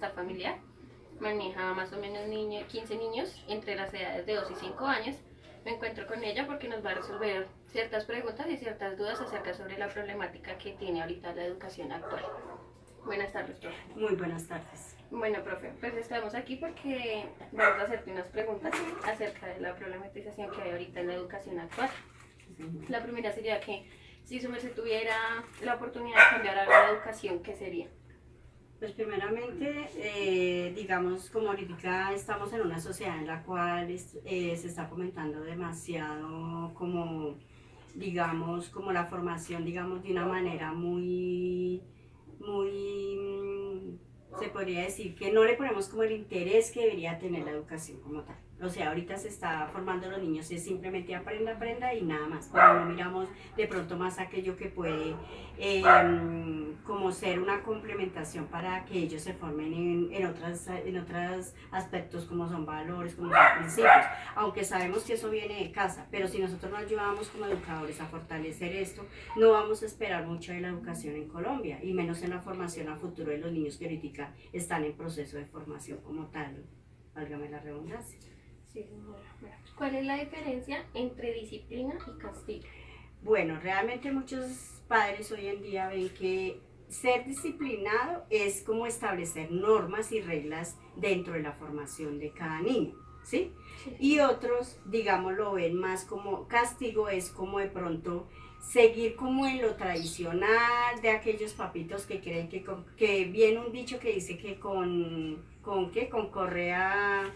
bienestar familiar. Maneja más o menos 15 niños entre las edades de 2 y 5 años. Me encuentro con ella porque nos va a resolver ciertas preguntas y ciertas dudas acerca sobre la problemática que tiene ahorita la educación actual. Buenas tardes, profe. Muy buenas tardes. Bueno, profe, pues estamos aquí porque vamos a hacerte unas preguntas acerca de la problematización que hay ahorita en la educación actual. La primera sería que si su merced tuviera la oportunidad de cambiar algo de la educación, ¿qué sería? Pues primeramente, digamos, como ahorita estamos en una sociedad en la cual se está fomentando demasiado como, digamos, como la formación, digamos, de una manera se podría decir que no le ponemos como el interés que debería tener la educación como tal. O sea, ahorita se está formando a los niños, es simplemente aprenda y nada más. Pero no miramos de pronto más aquello que puede como ser una complementación para que ellos se formen en otros aspectos como son valores, como son principios. Aunque sabemos que eso viene de casa, pero si nosotros no ayudamos como educadores a fortalecer esto, no vamos a esperar mucho de la educación en Colombia, y menos en la formación a futuro de los niños que ahorita están en proceso de formación como tal, válgame la redundancia. Sí, bueno. ¿Cuál es la diferencia entre disciplina y castigo? Bueno, realmente muchos padres hoy en día ven que ser disciplinado es como establecer normas y reglas dentro de la formación de cada niño, ¿sí? Sí. Y otros, digamos, lo ven más como castigo, es como de pronto seguir como en lo tradicional de aquellos papitos que creen que viene un dicho que dice que con correa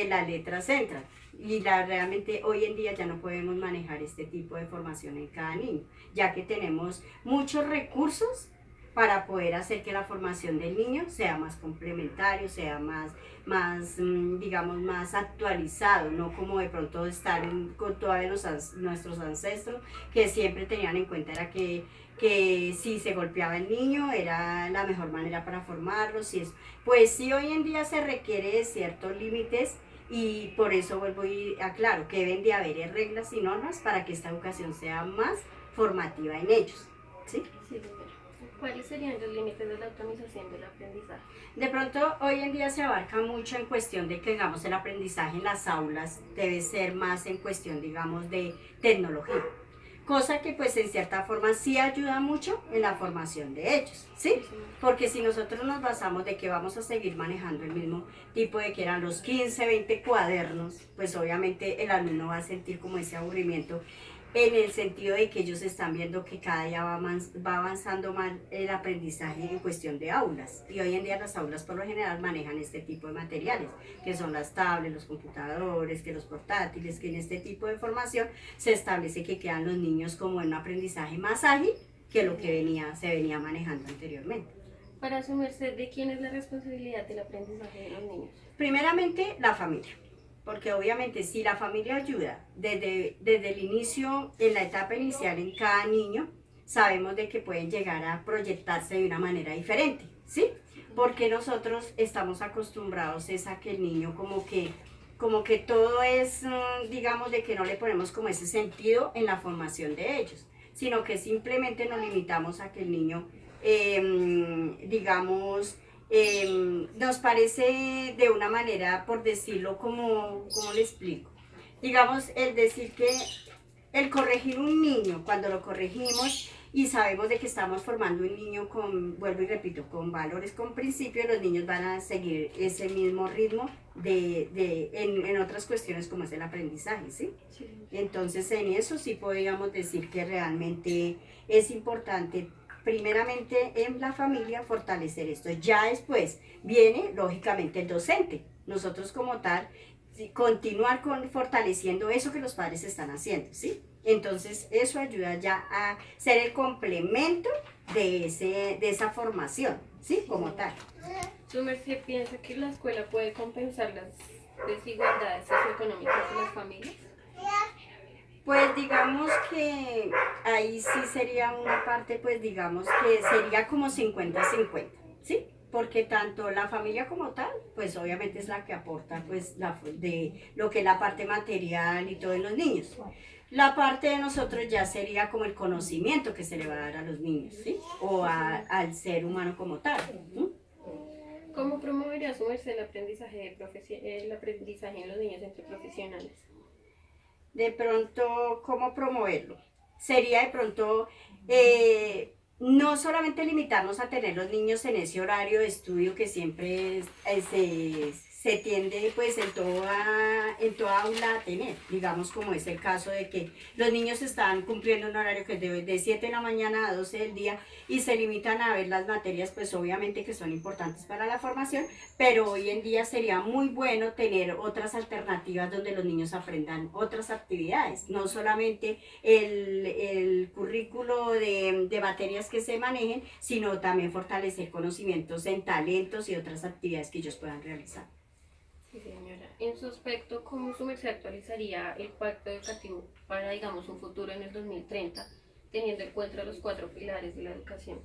las letras entran. Y realmente hoy en día ya no podemos manejar este tipo de formación en cada niño, ya que tenemos muchos recursos para poder hacer que la formación del niño sea más complementario, sea digamos, más actualizado, no como de pronto estar con todos nuestros ancestros que siempre tenían en cuenta era que si se golpeaba el niño era la mejor manera para formarlo. Pues sí, hoy en día se requiere de ciertos límites, y por eso vuelvo y aclaro que deben de haber reglas y normas para que esta educación sea más formativa en ellos, ¿sí? Sí, ¿cuáles serían los límites de la optimización del aprendizaje? De pronto hoy en día se abarca mucho en cuestión de que, digamos, el aprendizaje en las aulas debe ser más en cuestión, digamos, de tecnología, cosa que pues en cierta forma sí ayuda mucho en la formación de ellos, ¿sí? Porque si nosotros nos basamos de que vamos a seguir manejando el mismo tipo de que eran los 15, 20 cuadernos, pues obviamente el alumno va a sentir como ese aburrimiento, en el sentido de que ellos están viendo que cada día va avanzando más el aprendizaje en cuestión de aulas. Y hoy en día las aulas por lo general manejan este tipo de materiales, que son las tablets, los computadores, que los portátiles, que en este tipo de formación se establece que quedan los niños como en un aprendizaje más ágil que lo que se venía manejando anteriormente. Para su merced, ¿de quién es la responsabilidad del aprendizaje de los niños? Primeramente, la familia. Porque obviamente si la familia ayuda desde el inicio, en la etapa inicial en cada niño, sabemos de que pueden llegar a proyectarse de una manera diferente, ¿sí? Porque nosotros estamos acostumbrados es a que el niño como que todo es, digamos, de que no le ponemos como ese sentido en la formación de ellos, sino que simplemente nos limitamos a que el niño, digamos, nos parece de una manera, por decirlo, ¿cómo le explico? Digamos, el decir que el corregir un niño, cuando lo corregimos y sabemos de que estamos formando un niño vuelvo y repito, con valores, con principios, los niños van a seguir ese mismo ritmo en otras cuestiones como es el aprendizaje, ¿sí? Sí. Entonces, en eso sí podríamos decir que realmente es importante, primeramente en la familia, fortalecer esto. Ya después viene lógicamente el docente, nosotros como tal continuar fortaleciendo eso que los padres están haciendo, ¿sí? Entonces eso ayuda ya a ser el complemento de esa formación, ¿sí? Como tal. ¿Su merced piensa que la escuela puede compensar las desigualdades socioeconómicas de las familias? Pues digamos que ahí sí sería una parte, pues digamos que sería como 50-50, ¿sí? Porque tanto la familia como tal, pues obviamente es la que aporta pues de lo que es la parte material y todo en los niños. La parte de nosotros ya sería como el conocimiento que se le va a dar a los niños, ¿sí? O al ser humano como tal. ¿Cómo promover promovería su merced el aprendizaje, el aprendizaje en los niños entre profesionales? De pronto, ¿cómo promoverlo? Sería de pronto no solamente limitarnos a tener los niños en ese horario de estudio que siempre se tiende pues en toda aula a tener, digamos como es el caso de que los niños están cumpliendo un horario que es de 7 de la mañana a 12 del día y se limitan a ver las materias pues obviamente que son importantes para la formación, pero hoy en día sería muy bueno tener otras alternativas donde los niños aprendan otras actividades, no solamente el currículo de materias que se manejen, sino también fortalecer conocimientos en talentos y otras actividades que ellos puedan realizar. Sí, señora. En su aspecto, ¿cómo su merced actualizaría el pacto educativo para, digamos, un futuro en el 2030, teniendo en cuenta los 4 pilares de la educación?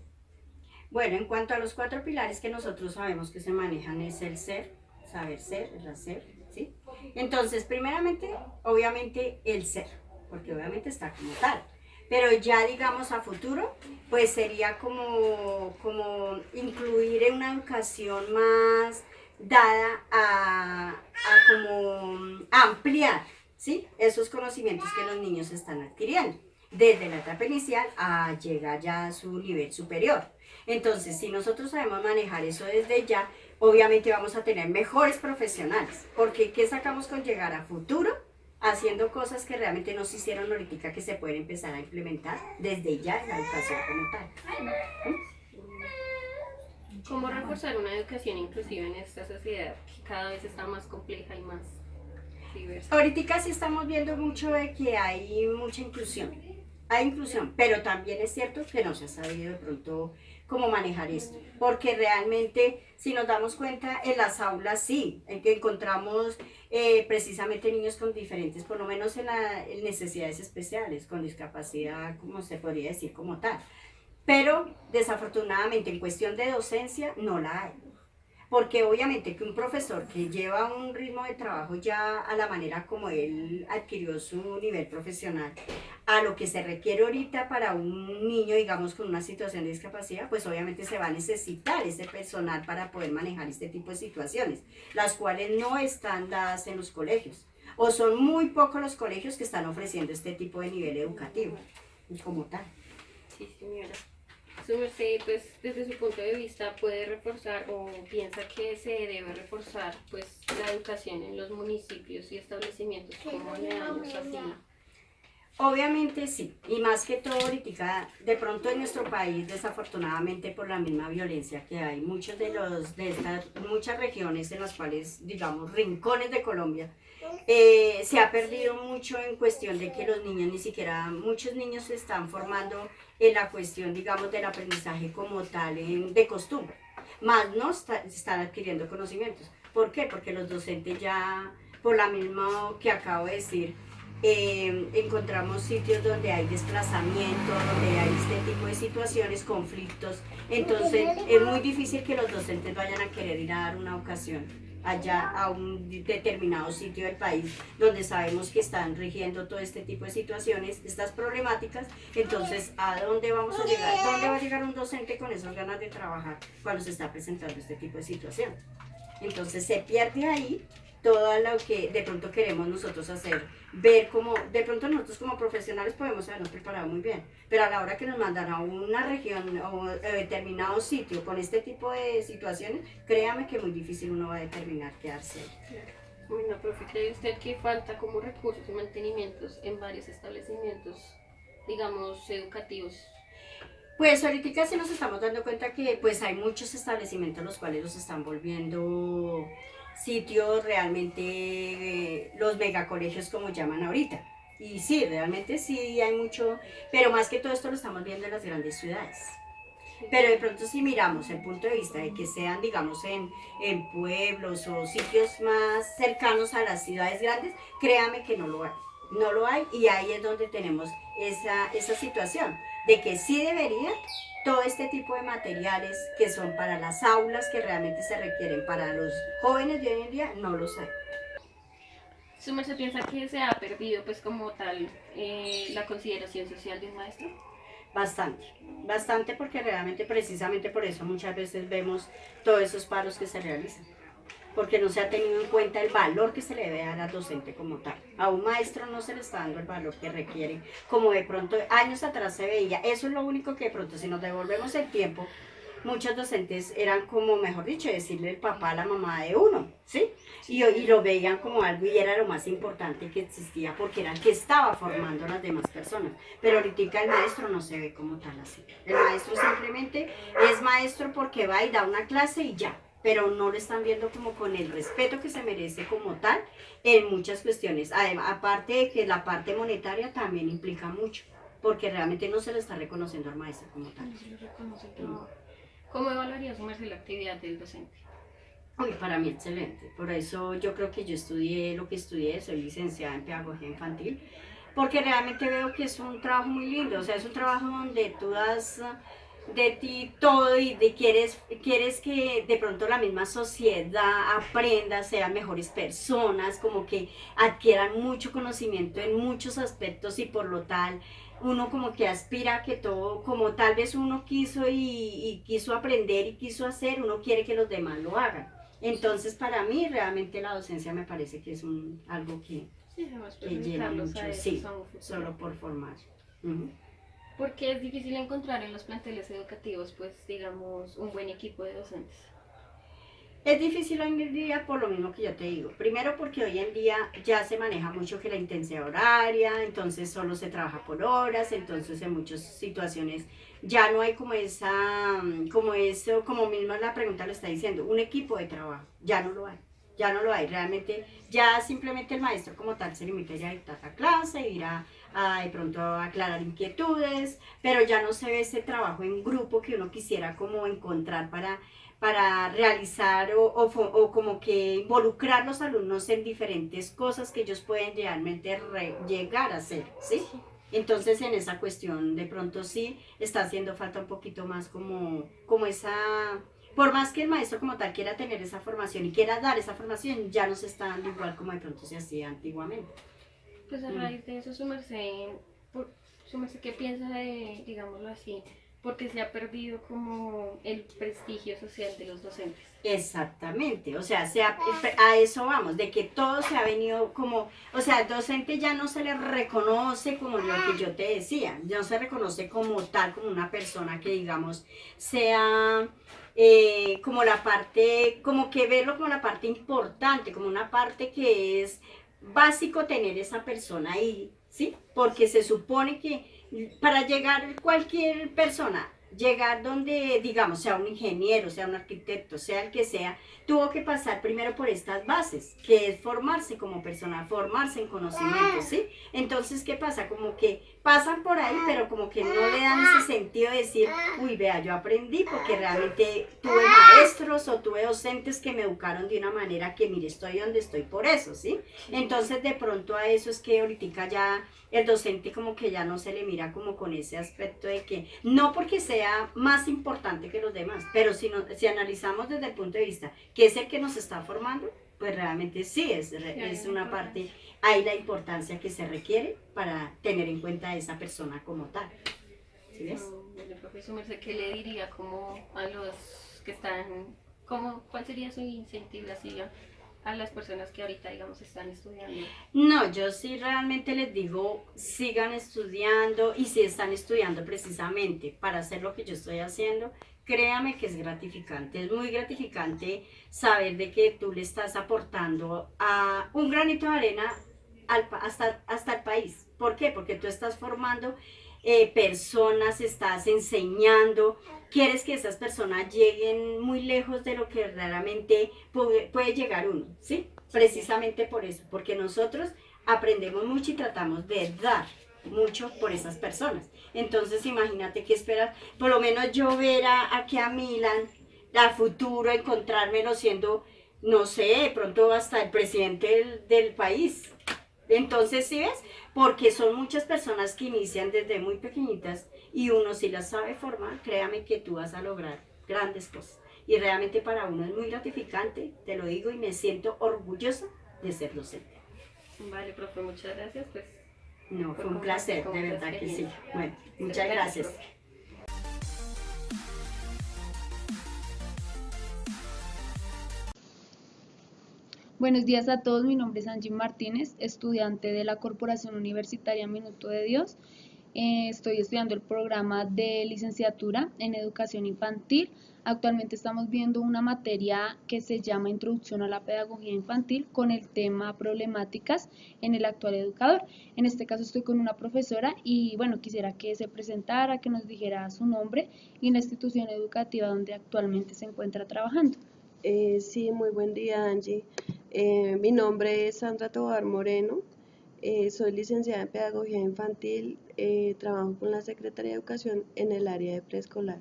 Bueno, en cuanto a los 4 pilares que nosotros sabemos que se manejan es el ser, saber ser, el hacer, ¿sí? Entonces, primeramente, obviamente el ser, porque obviamente está como tal. Pero ya digamos a futuro, pues sería como incluir en una educación más dada a como ampliar, ¿sí? Esos conocimientos que los niños están adquiriendo, desde la etapa inicial a llegar ya a su nivel superior. Entonces, si nosotros sabemos manejar eso desde ya, obviamente vamos a tener mejores profesionales, porque ¿qué sacamos con llegar a futuro? Haciendo cosas que realmente no se hicieron ahorita, que se pueden empezar a implementar desde ya en la educación como tal. ¿Cómo reforzar una educación inclusiva en esta sociedad que cada vez está más compleja y más diversa? Ahorita sí estamos viendo mucho de que hay mucha inclusión. Hay inclusión, pero también es cierto que no se ha sabido de pronto cómo manejar esto, porque realmente si nos damos cuenta en las aulas sí, en que encontramos precisamente niños con diferentes, por lo menos en necesidades especiales, con discapacidad, como se podría decir como tal, pero desafortunadamente en cuestión de docencia no la hay. Porque obviamente que un profesor que lleva un ritmo de trabajo ya a la manera como él adquirió su nivel profesional, a lo que se requiere ahorita para un niño, digamos, con una situación de discapacidad, pues obviamente se va a necesitar ese personal para poder manejar este tipo de situaciones, las cuales no están dadas en los colegios, o son muy pocos los colegios que están ofreciendo este tipo de nivel educativo, como tal. Sí, señora. Su merced, pues, desde su punto de vista, puede reforzar o piensa que se debe reforzar, pues, la educación en los municipios y establecimientos como aledaños así. Obviamente sí, y más que todo ahorita, de pronto en nuestro país, desafortunadamente por la misma violencia que hay, muchas regiones en las cuales, digamos, rincones de Colombia, se ha perdido mucho en cuestión de que los niños ni siquiera, muchos niños se están formando en la cuestión, digamos, del aprendizaje como tal, de costumbre, más no están adquiriendo conocimientos. ¿Por qué? Porque los docentes ya, por la misma que acabo de decir, encontramos sitios donde hay desplazamiento, donde hay este tipo de situaciones, conflictos, entonces es muy difícil que los docentes vayan a querer ir a dar una ocasión allá a un determinado sitio del país donde sabemos que están rigiendo todo este tipo de situaciones, estas problemáticas. Entonces, ¿a dónde vamos a llegar? ¿Dónde va a llegar un docente con esas ganas de trabajar cuando se está presentando este tipo de situación? Entonces se pierde ahí todo lo que de pronto queremos nosotros hacer, ver cómo, de pronto nosotros como profesionales podemos habernos preparado muy bien, pero a la hora que nos mandan a una región o a determinado sitio con este tipo de situaciones, créame que es muy difícil uno va a determinar quedarse. Bueno, profe, ¿cree usted que falta como recursos y mantenimientos en varios establecimientos, digamos, educativos? Pues ahorita sí nos estamos dando cuenta que pues hay muchos establecimientos los cuales los están volviendo sitios realmente, los megacolegios como llaman ahorita. Y sí, realmente sí hay mucho, pero más que todo esto lo estamos viendo en las grandes ciudades. Pero de pronto si miramos el punto de vista de que sean, digamos, en pueblos o sitios más cercanos a las ciudades grandes, créame que no lo hay. No lo hay y ahí es donde tenemos esa situación de que sí debería todo este tipo de materiales que son para las aulas, que realmente se requieren para los jóvenes de hoy en día, no los hay. ¿Su merced piensa que se ha perdido, pues, como tal, la consideración social de un maestro? Bastante, bastante porque realmente precisamente por eso muchas veces vemos todos esos paros que se realizan. porque no se ha tenido en cuenta el valor que se le debe dar al docente como tal. A un maestro no se le está dando el valor que requiere, como de pronto años atrás se veía. Eso es lo único que de pronto, si nos devolvemos el tiempo, muchos docentes eran como, mejor dicho, decirle el papá a la mamá de uno, ¿sí? Y lo veían como algo y era lo más importante que existía porque era el que estaba formando a las demás personas. Pero ahorita el maestro no se ve como tal así. El maestro simplemente es maestro porque va y da una clase y ya. Pero no lo están viendo como con el respeto que se merece como tal en muchas cuestiones. Además, aparte de que la parte monetaria también implica mucho, porque realmente no se le está reconociendo al maestro como tal. No se le reconoce el trabajo. ¿Cómo evaluaría su merced la actividad del docente? Uy, para mí excelente. Por eso yo creo que yo estudié lo que estudié, soy licenciada en pedagogía infantil, porque realmente veo que es un trabajo muy lindo, o sea, es un trabajo donde tú das de ti todo y quieres que de pronto la misma sociedad aprenda, sean mejores personas, como que adquieran mucho conocimiento en muchos aspectos y por lo tal uno como que aspira a que todo, como tal vez uno quiso y quiso aprender y quiso hacer, uno quiere que los demás lo hagan. Entonces para mí realmente la docencia me parece que es algo Sí, además que llena mucho, a eso sí, a un futuro. solo por formar. Ujú. Porque es difícil encontrar en los planteles educativos, pues, digamos, un buen equipo de docentes. Es difícil hoy en día por lo mismo que yo te digo. Primero porque hoy en día ya se maneja mucho que la intensidad horaria, entonces solo se trabaja por horas, entonces en muchas situaciones ya no hay como como eso, como misma la pregunta lo está diciendo, un equipo de trabajo, ya no lo hay. Ya no lo hay, realmente ya simplemente el maestro como tal se limita ya a dictar la clase, ir a de pronto a aclarar inquietudes, pero ya no se ve ese trabajo en grupo que uno quisiera como encontrar para realizar o como que involucrar a los alumnos en diferentes cosas que ellos pueden realmente llegar a hacer, ¿sí? Entonces en esa cuestión de pronto sí está haciendo falta un poquito más como esa, por más que el maestro como tal quiera tener esa formación y quiera dar esa formación, ya no se está dando igual como de pronto se hacía antiguamente. Pues a raíz de eso, su merced, ¿qué piensa de, digámoslo así, porque se ha perdido como el prestigio social de los docentes? Exactamente, o sea, a eso vamos, de que todo se ha venido como, o sea, el docente ya no se le reconoce como lo que yo te decía, no se reconoce como tal, como una persona que digamos sea como la parte, como que verlo como la parte importante, como una parte que es básico tener esa persona ahí, ¿sí? Porque se supone que para llegar cualquier persona, llegar donde, digamos, sea un ingeniero, sea un arquitecto, sea el que sea, tuvo que pasar primero por estas bases, que es formarse como persona, formarse en conocimientos, ¿sí? Entonces, ¿qué pasa? Como que pasan por ahí, pero como que no le dan ese sentido de decir, uy, vea, yo aprendí porque realmente tuve maestros o tuve docentes que me educaron de una manera que, mire, estoy donde estoy por eso, ¿sí? Entonces, de pronto a eso es que ahorita ya el docente como que ya no se le mira como con ese aspecto de que, no porque sea más importante que los demás, pero si analizamos desde el punto de vista que es el que nos está formando, pues realmente sí, es una parte, hay la importancia que se requiere para tener en cuenta a esa persona como tal. ¿Sí ves? Bueno, profesor Merced, ¿qué le diría como a los que están, cuál sería su incentivación a las personas que ahorita, digamos, están estudiando? No, yo sí realmente les digo, sigan estudiando y si están estudiando precisamente para hacer lo que yo estoy haciendo, créame que es gratificante, es muy gratificante saber de que tú le estás aportando a un granito de arena hasta el país. ¿Por qué? Porque tú estás formando personas, estás enseñando, quieres que esas personas lleguen muy lejos de lo que realmente puede llegar uno, ¿sí? Precisamente por eso, porque nosotros aprendemos mucho y tratamos de dar mucho por esas personas. Entonces imagínate que esperas, por lo menos yo ver aquí a Milan, a futuro encontrármelo siendo, no sé, de pronto hasta el presidente del país. Entonces, ¿sí ves? Porque son muchas personas que inician desde muy pequeñitas y uno si las sabe formar, créame que tú vas a lograr grandes cosas. Y realmente para uno es muy gratificante, te lo digo, y me siento orgullosa de ser docente. Vale, profe, muchas gracias. Pues, no, fue un placer, de verdad que sí. Bueno, muchas gracias. Profe. Buenos días a todos, mi nombre es Angie Martínez, estudiante de la Corporación Universitaria Minuto de Dios. Estoy estudiando el programa de licenciatura en Educación Infantil. Actualmente estamos viendo una materia que se llama Introducción a la Pedagogía Infantil con el tema Problemáticas en el actual educador. En este caso estoy con una profesora y bueno, quisiera que se presentara, que nos dijera su nombre y la institución educativa donde actualmente se encuentra trabajando. Sí, muy buen día, Angie. Mi nombre es Sandra Tobar Moreno, soy licenciada en Pedagogía Infantil, trabajo con la Secretaría de Educación en el área de preescolar.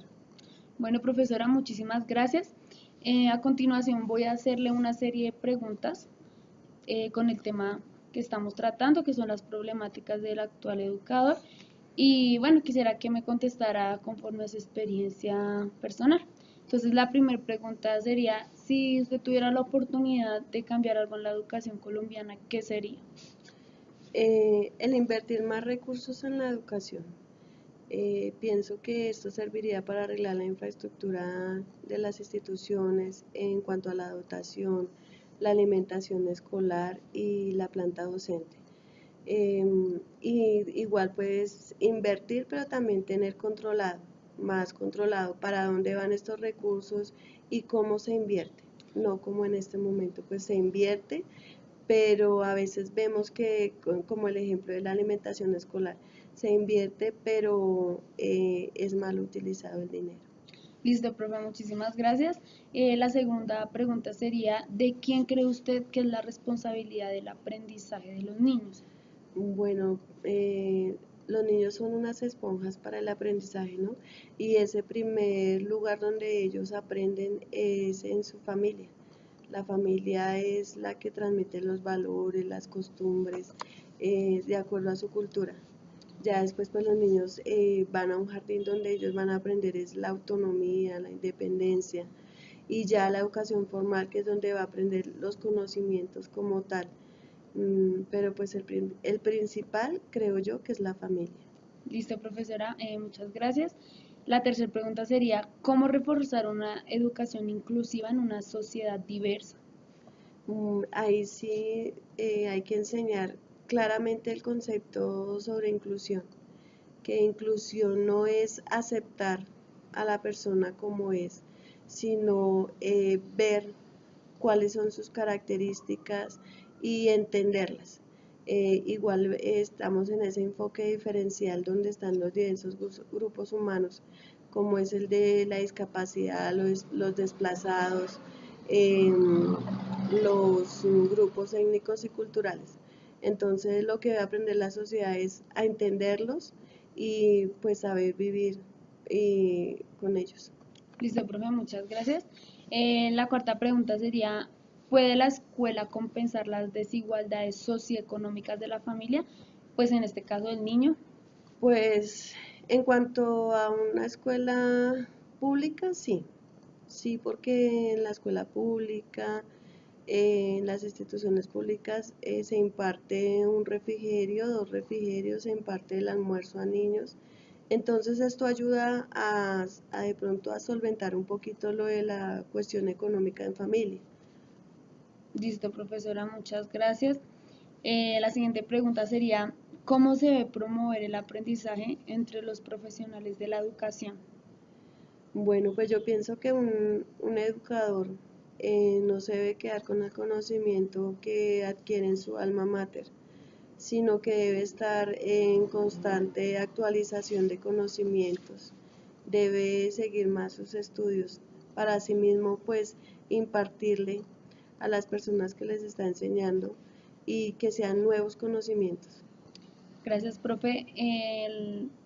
Bueno, profesora, muchísimas gracias. A continuación voy a hacerle una serie de preguntas con el tema que estamos tratando, que son las problemáticas del actual educador. Y bueno, quisiera que me contestara conforme a su experiencia personal. Entonces, la primera pregunta sería, si usted tuviera la oportunidad de cambiar algo en la educación colombiana, ¿qué sería? El invertir más recursos en la educación. Pienso que esto serviría para arreglar la infraestructura de las instituciones en cuanto a la dotación, la alimentación escolar y la planta docente. Y igual pues invertir, pero también tener controlado, más controlado para dónde van estos recursos y cómo se invierte. No como en este momento, pues se invierte, pero a veces vemos que, como el ejemplo de la alimentación escolar, se invierte, pero es mal utilizado el dinero. Listo, profe, muchísimas gracias. La segunda pregunta sería, ¿de quién cree usted que es la responsabilidad del aprendizaje de los niños? Bueno, los niños son unas esponjas para el aprendizaje, ¿no? Y ese primer lugar donde ellos aprenden es en su familia. La familia es la que transmite los valores, las costumbres, de acuerdo a su cultura. Ya después pues los niños van a un jardín donde ellos van a aprender es la autonomía, la independencia y ya la educación formal que es donde va a aprender los conocimientos como tal. Pero pues el principal creo yo que es la familia. Listo, profesora, muchas gracias. La tercera pregunta sería, ¿cómo reforzar una educación inclusiva en una sociedad diversa? Ahí sí hay que enseñar claramente el concepto sobre inclusión, que inclusión no es aceptar a la persona como es, sino ver cuáles son sus características y entenderlas. Igual estamos en ese enfoque diferencial donde están los diversos grupos humanos, como es el de la discapacidad, los desplazados, los grupos étnicos y culturales. Entonces lo que debe aprender la sociedad es a entenderlos y pues saber vivir con ellos. Listo, profe, muchas gracias. La cuarta pregunta sería, ¿puede la escuela compensar las desigualdades socioeconómicas de la familia? Pues en este caso del niño. Pues en cuanto a una escuela pública, sí, sí, porque en la escuela pública, en las instituciones públicas se imparte un refrigerio, dos refrigerios, se imparte el almuerzo a niños. Entonces esto ayuda a de pronto a solventar un poquito lo de la cuestión económica en familia. Listo, profesora, muchas gracias. La siguiente pregunta sería, ¿cómo se debe promover el aprendizaje entre los profesionales de la educación? Bueno, pues yo pienso que un educador no se debe quedar con el conocimiento que adquiere en su alma mater, sino que debe estar en constante actualización de conocimientos, debe seguir más sus estudios para asimismo pues impartirle a las personas que les está enseñando y que sean nuevos conocimientos. Gracias, profe.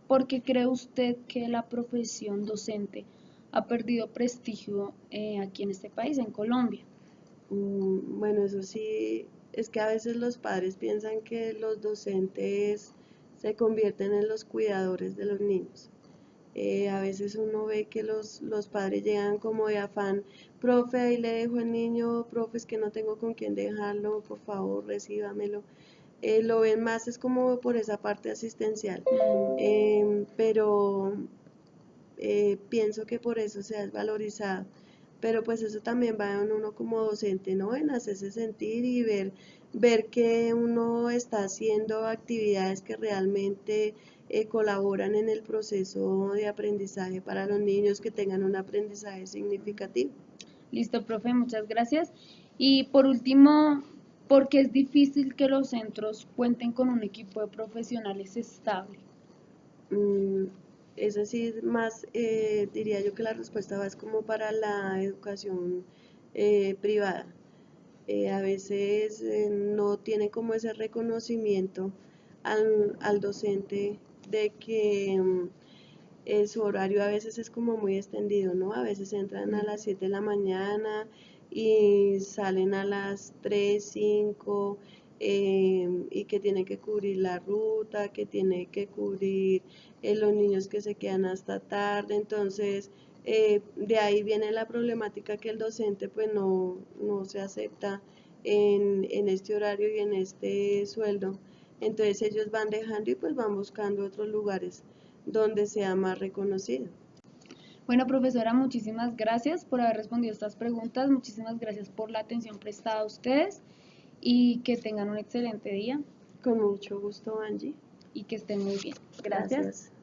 ¿Por qué cree usted que la profesión docente ha perdido prestigio aquí en este país, en Colombia? Bueno, eso sí, es que a veces los padres piensan que los docentes se convierten en los cuidadores de los niños. A veces uno ve que los padres llegan como de afán, profe, ahí le dejo el niño, profe, es que no tengo con quién dejarlo, por favor, recíbamelo. Lo ven más es como por esa parte asistencial, pero pienso que por eso se ha desvalorizado, pero pues eso también va en uno como docente, ¿no? En hacerse sentir y ver que uno está haciendo actividades que realmente colaboran en el proceso de aprendizaje para los niños, que tengan un aprendizaje significativo. Listo, profe, muchas gracias. Y por último, ¿por qué es difícil que los centros cuenten con un equipo de profesionales estable? Mm, es decir, más diría yo que la respuesta va es como para la educación privada. A veces no tiene como ese reconocimiento al docente de que su horario a veces es como muy extendido, ¿no? A veces entran a las 7 de la mañana y salen a las 3, 5, y que tiene que cubrir la ruta, que tiene que cubrir los niños que se quedan hasta tarde. Entonces, de ahí viene la problemática que el docente pues no se acepta en este horario y en este sueldo. Entonces ellos van dejando y pues van buscando otros lugares donde sea más reconocido. Bueno, profesora, muchísimas gracias por haber respondido estas preguntas, muchísimas gracias por la atención prestada a ustedes y que tengan un excelente día Con mucho gusto, Angie. y que estén muy bien. Gracias. Gracias.